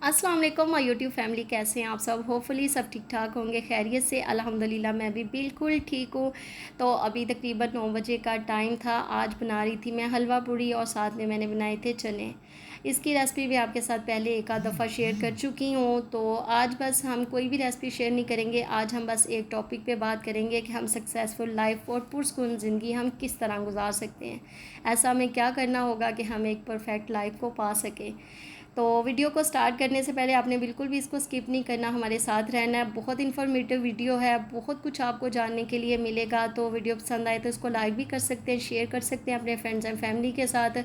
अस्सलाम वालेकुम my YouTube family, कैसे हैं आप सब। होपफुली सब ठीक ठाक होंगे, खैरियत से। अल्हम्दुलिल्लाह मैं भी बिल्कुल ठीक हूँ। तो अभी तकरीबन 9 बजे का टाइम था। आज बना रही थी मैं हलवा पूड़ी और साथ में मैंने बनाए थे चने। इसकी रेसिपी भी आपके साथ पहले एक आध दफ़ा शेयर कर चुकी हूँ। तो आज बस हम कोई भी रेसिपी शेयर नहीं करेंगे। आज हम बस एक टॉपिक पे बात करेंगे कि हम सक्सेसफुल लाइफ और पुरसकून ज़िंदगी हम किस तरह गुजार सकते हैं। ऐसा हमें क्या करना होगा कि हम एक परफेक्ट लाइफ को पा सकें। तो वीडियो को स्टार्ट करने से पहले आपने बिल्कुल भी इसको स्किप नहीं करना, हमारे साथ रहना है। बहुत इन्फॉर्मेटिव वीडियो है, बहुत कुछ आपको जानने के लिए मिलेगा। तो वीडियो पसंद आए तो इसको लाइक भी कर सकते हैं, शेयर कर सकते हैं अपने फ्रेंड्स एंड फैमिली के साथ।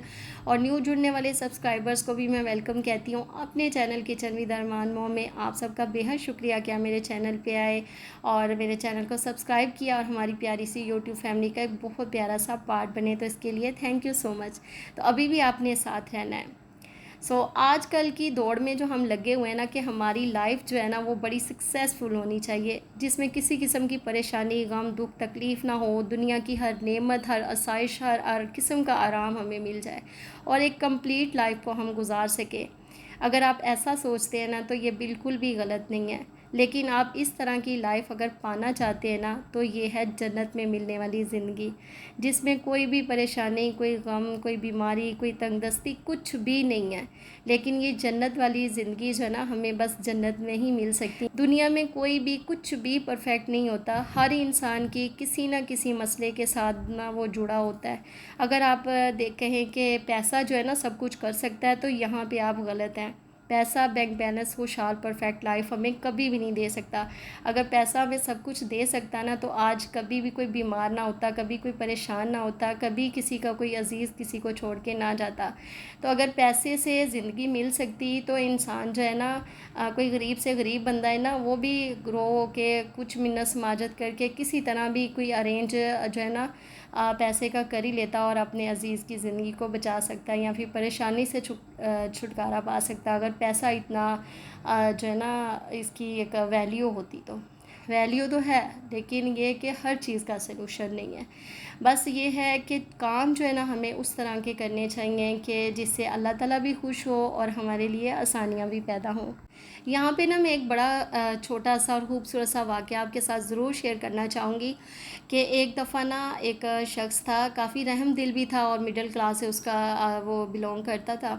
और न्यू जुड़ने वाले सब्सक्राइबर्स को भी मैं वेलकम कहती हूँ अपने channel kitchen with Armaan mom में। आप सबका बेहद शुक्रिया कि आप मेरे चैनल पे आए और मेरे चैनल को सब्सक्राइब किया और हमारी प्यारी सी यूट्यूब फैमिली का एक बहुत प्यारा सा पार्ट बने। तो इसके लिए थैंक यू सो मच। तो अभी भी आपने साथ रहना है। आजकल की दौड़ में जो हम लगे हुए हैं ना कि हमारी लाइफ जो है ना वो बड़ी सक्सेसफुल होनी चाहिए, जिसमें किसी किस्म की परेशानी, गम, दुख, तकलीफ़ ना हो। दुनिया की हर नेमत, हर आसाइश, हर किस्म का आराम हमें मिल जाए और एक कंप्लीट लाइफ को हम गुजार सकें। अगर आप ऐसा सोचते हैं ना तो ये बिल्कुल भी गलत नहीं है। लेकिन आप इस तरह की लाइफ अगर पाना चाहते हैं ना तो ये है जन्नत में मिलने वाली ज़िंदगी, जिसमें कोई भी परेशानी, कोई गम, कोई बीमारी, कोई तंगदस्ती कुछ भी नहीं है। लेकिन ये जन्नत वाली ज़िंदगी जो है ना हमें बस जन्नत में ही मिल सकती। दुनिया में कोई भी कुछ भी परफेक्ट नहीं होता। हर इंसान की किसी न किसी मसले के साथ ना वो जुड़ा होता है। अगर आप देख कहें कि पैसा जो है ना सब कुछ कर सकता है तो यहाँ पे आप गलत हैं। पैसा, बैंक बैलेंस, खुशहाल परफेक्ट लाइफ हमें कभी भी नहीं दे सकता। अगर पैसा हमें सब कुछ दे सकता ना तो आज कभी भी कोई बीमार ना होता, कभी कोई परेशान ना होता, कभी किसी का कोई अजीज़ किसी को छोड़ के ना जाता। तो अगर पैसे से ज़िंदगी मिल सकती तो इंसान जो है ना कोई गरीब से गरीब बंदा है ना वो भी ग्रो होके कुछ मिन्नत समाजत करके किसी तरह भी कोई अरेंज जो है ना पैसे का कर ही लेता और अपने अजीज़ की ज़िंदगी को बचा सकता है या फिर परेशानी से छुटकारा पा सकता। अगर पैसा इतना जो है ना इसकी एक वैल्यू होती तो वैल्यू तो है, लेकिन ये कि हर चीज़ का सलूशन नहीं है। बस ये है कि काम जो है ना हमें उस तरह के करने चाहिए कि जिससे अल्लाह ताला भी खुश हो और हमारे लिए आसानियाँ भी पैदा हों। यहाँ पे ना मैं एक बड़ा छोटा सा और खूबसूरत सा वाक़या आपके साथ ज़रूर शेयर करना चाहूँगी कि एक दफ़ा ना एक शख़्स था, काफ़ी रहम दिल भी था और मिडिल क्लास से उसका वो बिलोंग करता था।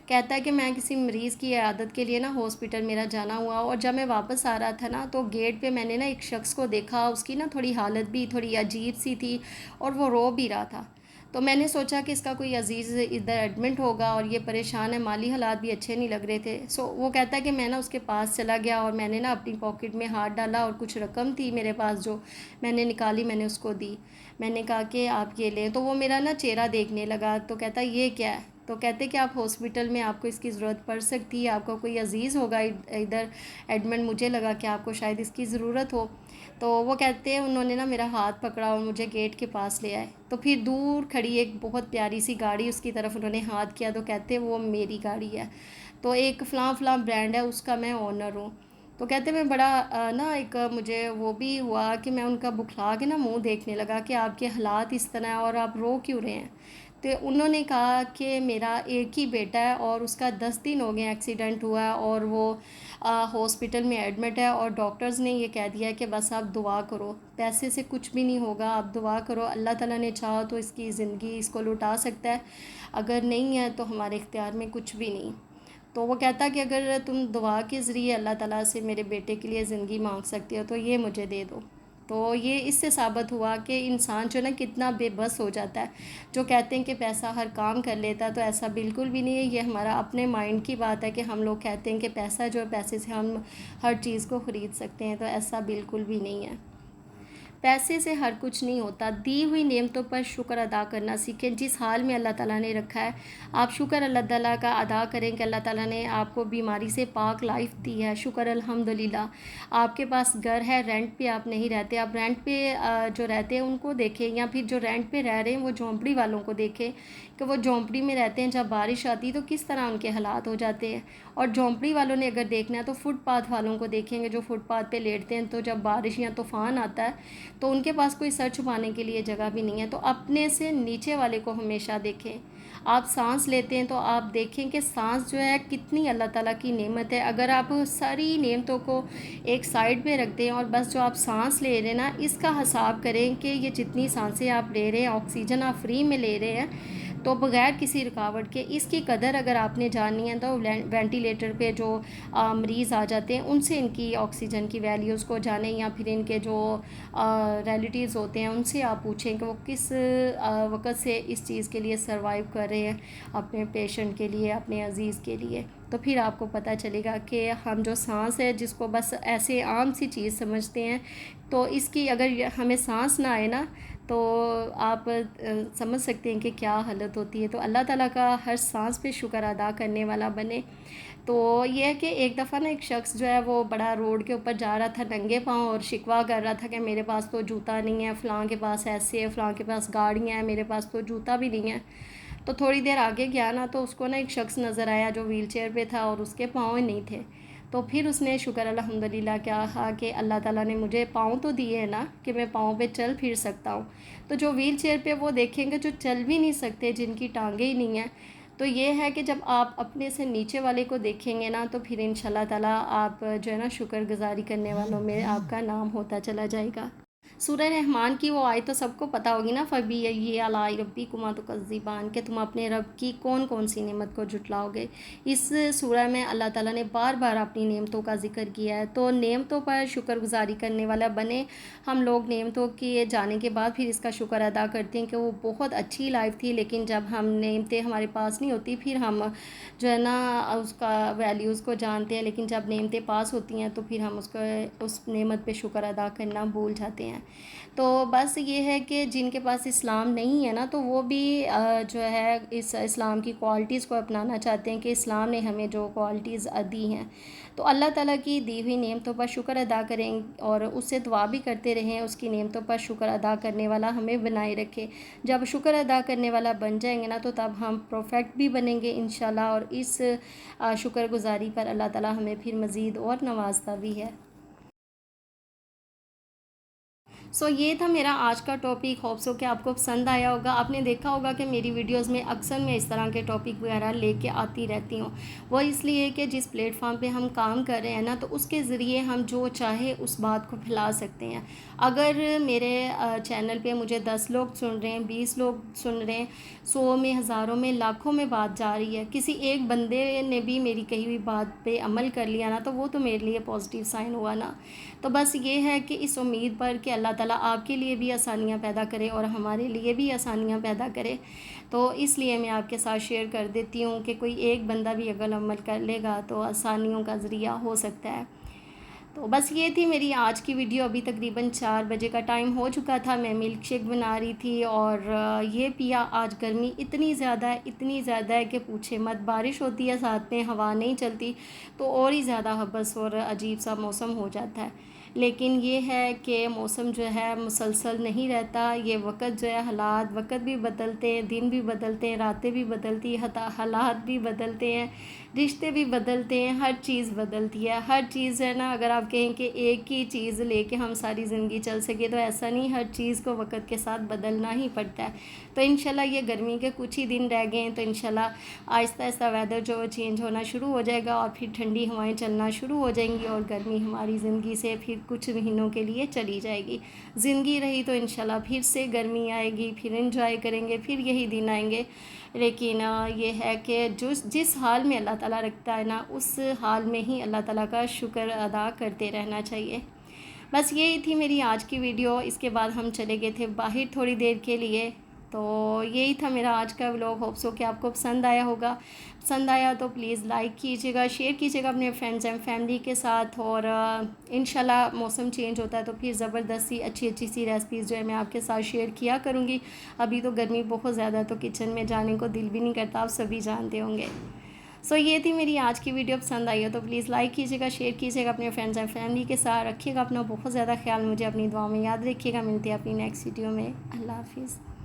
कहता है कि मैं किसी मरीज़ की इयादत के लिए ना हॉस्पिटल मेरा जाना हुआ और जब मैं वापस आ रहा था ना तो गेट पे मैंने ना एक शख़्स को देखा। उसकी ना थोड़ी हालत भी थोड़ी अजीब सी थी और वो रो भी रहा था। तो मैंने सोचा कि इसका कोई अज़ीज़ इधर एडमिट होगा और ये परेशान है, माली हालात भी अच्छे नहीं लग रहे थे। वो कहता है कि मैं ना उसके पास चला गया और मैंने ना अपनी पॉकेट में हाथ डाला और कुछ रकम थी मेरे पास जो मैंने निकाली, मैंने उसको दी। मैंने कहा कि आप ये लें। तो वो मेरा ना चेहरा देखने लगा तो कहता ये क्या है। तो कहते कि आप हॉस्पिटल में, आपको इसकी ज़रूरत पड़ सकती है, आपका कोई अज़ीज़ होगा इधर एडमिट, मुझे लगा कि आपको शायद इसकी ज़रूरत हो। तो वो कहते हैं उन्होंने ना मेरा हाथ पकड़ा और मुझे गेट के पास ले आए। तो फिर दूर खड़ी एक बहुत प्यारी सी गाड़ी, उसकी तरफ उन्होंने हाथ किया तो कहते वो मेरी गाड़ी है, तो एक फ़लाँ फ़लाँ ब्रांड है, उसका मैं ओनर हूँ। तो कहते मैं बड़ा ना एक मुझे वो भी हुआ कि मैं उनका बुखला के ना मुंह देखने लगा कि आपके हालात इस तरह हैं और आप रो क्यों रहे हैं। तो उन्होंने कहा कि मेरा एक ही बेटा है और उसका 10 दिन हो गए एक्सीडेंट हुआ है और वो हॉस्पिटल में एडमिट है और डॉक्टर्स ने ये कह दिया है कि बस आप दुआ करो, पैसे से कुछ भी नहीं होगा, आप दुआ करो, अल्लाह ताला ने चाहा तो इसकी ज़िंदगी इसको लौटा सकता है, अगर नहीं है तो हमारे इख्तियार में कुछ भी नहीं। तो वो कहता कि अगर तुम दुआ के ज़रिए अल्लाह ताला से मेरे बेटे के लिए ज़िंदगी मांग सकते हो तो ये मुझे दे दो। तो ये इससे साबित हुआ कि इंसान जो ना कितना बेबस हो जाता है। जो कहते हैं कि पैसा हर काम कर लेता है, तो ऐसा बिल्कुल भी नहीं है। ये हमारा अपने माइंड की बात है कि हम लोग कहते हैं कि पैसा जो है, पैसे से हम हर चीज़ को ख़रीद सकते हैं, तो ऐसा बिल्कुल भी नहीं है। पैसे से हर कुछ नहीं होता। दी हुई नेमतों पर शुक्र अदा करना सीखें। जिस हाल में अल्लाह ताला ने रखा है, आप शुक्र अल्लाह ताला का अदा करें कि अल्लाह ताला ने आपको बीमारी से पाक लाइफ दी है, शुक्र अल्हम्दुलिल्लाह। आपके पास घर है, रेंट पे आप नहीं रहते, आप रेंट पे जो रहते हैं उनको देखें, या फिर जो रेंट पे रह रहे हैं वो झोंपड़ी वालों को देखें कि वो झोंपड़ी में रहते हैं, जब बारिश आती तो किस तरह उनके हालात हो जाते हैं। और झोंपड़ी वालों ने अगर देखना है तो फुटपाथ वालों को देखेंगे जो फुटपाथ पे लेटते हैं, तो जब बारिश या तूफ़ान आता है तो उनके पास कोई सर छुपाने के लिए जगह भी नहीं है। तो अपने से नीचे वाले को हमेशा देखें। आप सांस लेते हैं तो आप देखें कि सांस जो है कितनी अल्लाह ताला की नेमत है। अगर आप सारी नेमतों को एक साइड पे रख दें और बस जो आप सांस ले रहे हैं ना, इसका हिसाब करें कि ये जितनी सांसें आप ले रहे हैं, ऑक्सीजन आप फ्री में ले रहे हैं, तो बग़ैर किसी रुकावट के, इसकी कदर अगर आपने जाननी है तो वेंटिलेटर पे जो मरीज़ आ जाते हैं उनसे इनकी ऑक्सीजन की वैल्यूज़ को जानें, या फिर इनके जो रिलेटिव्स होते हैं उनसे आप पूछें कि वो किस वक़्त से इस चीज़ के लिए सर्वाइव कर रहे हैं, अपने पेशेंट के लिए, अपने अज़ीज़ के लिए। तो फिर आपको पता चलेगा कि हम जो सांस है, जिसको बस ऐसे आम सी चीज़ समझते हैं, तो इसकी अगर हमें सांस ना आए ना, तो आप समझ सकते हैं कि क्या हालत होती है। तो अल्लाह ताला का हर सांस पे शुक्र अदा करने वाला बने। तो ये है कि एक दफ़ा ना एक शख्स जो है वो बड़ा रोड के ऊपर जा रहा था नंगे पाँव और शिकवा कर रहा था कि मेरे पास तो जूता नहीं है, फ़लाँ के पास ऐसे है, फ़लाँ के पास गाड़ियाँ हैं, मेरे पास तो जूता भी नहीं है। तो थोड़ी देर आगे गया ना, तो उसको ना एक शख्स नज़र आया जो व्हील चेयर पे था और उसके पाँव ही नहीं थे। तो फिर उसने शुक्र अल्हम्दुलिल्लाह कहा कि अल्लाह ताला ने मुझे पाँव तो दिए हैं ना, कि मैं पाँव पे चल फिर सकता हूँ। तो जो व्हील चेयर पे वो देखेंगे जो चल भी नहीं सकते, जिनकी टांगें ही नहीं हैं, तो ये है कि जब आप अपने से नीचे वाले को देखेंगे ना, तो फिर इंशाल्लाह ताला आप जो है ना शुक्रगुज़ारी करने वालों में आपका नाम होता चला जाएगा। सूरह रहमान की वो आयत तो सबको पता होगी ना, फ़बी ये अलाई रब्बिकुमा तुकज़्ज़िबान, कि तुम अपने रब की कौन कौन सी नेमत को जुटलाओगे। इस सूरह में अल्लाह ताला ने बार बार अपनी नेमतों का ज़िक्र किया है। तो नेमतों पर शुक्रगुज़ारी करने वाला बने। हम लोग नेमतों के जाने के बाद फिर इसका शुक्र अदा करते हैं कि वो बहुत अच्छी लाइफ थी, लेकिन जब हम नेमतें हमारे पास नहीं होती, फिर हम जो है ना उसका वैल्यूज़ को जानते हैं, लेकिन जब नेमतें पास होती हैं तो फिर हम उसका उस नेमत पे शुक्र अदा करना भूल जाते हैं। तो बस ये है कि जिनके पास इस्लाम नहीं है ना, तो वो भी जो है इस इस्लाम की क्वालिटीज़ को अपनाना चाहते हैं कि इस्लाम ने हमें जो क्वालिटीज़ दी हैं। तो अल्लाह ताला की दी हुई नेमतों पर शुक्र अदा करें और उससे दुआ भी करते रहें, उसकी नेमतों पर शुक्र अदा करने वाला हमें बनाए रखे। जब शुक्र अदा करने वाला बन जाएंगे ना, तो तब हम परफेक्ट भी बनेंगे इंशाल्लाह, और इस शुक्रगुज़ारी पर अल्लाह ताला हमें फिर मज़ीद और नवाजता भी है। ये था मेरा आज का टॉपिक। होप सो कि आपको पसंद आया होगा। आपने देखा होगा कि मेरी वीडियोस में अक्सर मैं इस तरह के टॉपिक वगैरह लेके आती रहती हूँ। वो इसलिए कि जिस प्लेटफॉर्म पे हम काम कर रहे हैं ना, तो उसके ज़रिए हम जो चाहे उस बात को फैला सकते हैं। अगर मेरे चैनल पे मुझे 10 लोग सुन रहे हैं, 20 लोग सुन रहे हैं, 100 में, हज़ारों में, लाखों में बात जा रही है, किसी एक बंदे ने भी मेरी कही हुई बात पे अमल कर लिया ना, तो वो तो मेरे लिए पॉजिटिव साइन हुआ ना। तो बस ये है कि इस उम्मीद पर कि अल्लाह ताला आपके लिए भी आसानियाँ पैदा करे और हमारे लिए भी आसानियाँ पैदा करे, तो इसलिए मैं आपके साथ शेयर कर देती हूँ कि कोई एक बंदा भी अगर अमल कर लेगा तो आसानियों का ज़रिया हो सकता है। तो बस ये थी मेरी आज की वीडियो। अभी तकरीबन 4 बजे का टाइम हो चुका था। मैं मिल्क शेक बना रही थी और ये पिया। आज गर्मी इतनी ज़्यादा है, इतनी ज़्यादा है कि पूछे मत। बारिश होती है, साथ में हवा नहीं चलती, तो और ही ज़्यादा हबस और अजीब सा मौसम हो जाता है। लेकिन ये है कि मौसम जो है मुसलसल नहीं रहता। ये वक्त जो है, हालात वक्त भी बदलते हैं, दिन भी बदलते हैं, रातें भी बदलती हैं, हालात भी बदलते हैं, रिश्ते भी बदलते हैं, हर चीज़ बदलती है। हर चीज़ है ना, अगर आप कहें कि एक ही चीज़ लेके हम सारी ज़िंदगी चल सके, तो ऐसा नहीं, हर चीज़ को वक्त के साथ बदलना ही पड़ता है। तो इंशाल्लाह ये गर्मी के कुछ ही दिन रह गए हैं, तो इंशाल्लाह आहिस्ता आहिस्ता वेदर जो चेंज होना शुरू हो जाएगा और फिर ठंडी हवाएं चलना शुरू हो जाएंगी और गर्मी हमारी ज़िंदगी से फिर कुछ महीनों के लिए चली जाएगी। ज़िंदगी रही तो इंशाल्लाह फिर से गर्मी आएगी, फिर एंजॉय करेंगे, फिर यही दिन आएंगे। लेकिन ये है कि जिस हाल में अल्लाह ताला रखता है ना, उस हाल में ही अल्लाह ताला का शुक्र अदा करते रहना चाहिए। बस यही थी मेरी आज की वीडियो। इसके बाद हम चले गए थे बाहर थोड़ी देर के लिए। तो यही था मेरा आज का व्लॉग। होप सो कि आपको पसंद आया होगा। पसंद आया तो प्लीज़ लाइक कीजिएगा, शेयर कीजिएगा अपने फ्रेंड्स एंड फैमिली के साथ। और इंशाल्लाह मौसम चेंज होता है तो फिर ज़बरदस्ती अच्छी अच्छी सी रेसिपीज़ जो है मैं आपके साथ शेयर किया करूँगी। अभी तो गर्मी बहुत ज़्यादा, तो किचन में जाने को दिल भी नहीं करता, आप सभी जानते होंगे। ये थी मेरी आज की वीडियो। पसंद आई हो तो प्लीज़ लाइक कीजिएगा, शेयर कीजिएगा अपने फ्रेंड्स एंड फैमिली के साथ। रखिएगा अपना बहुत ज़्यादा ख्याल, मुझे अपनी दुआ में याद रखिएगा। मिलते हैं अपनी नेक्स्ट वीडियो में। अल्लाह हाफिज़।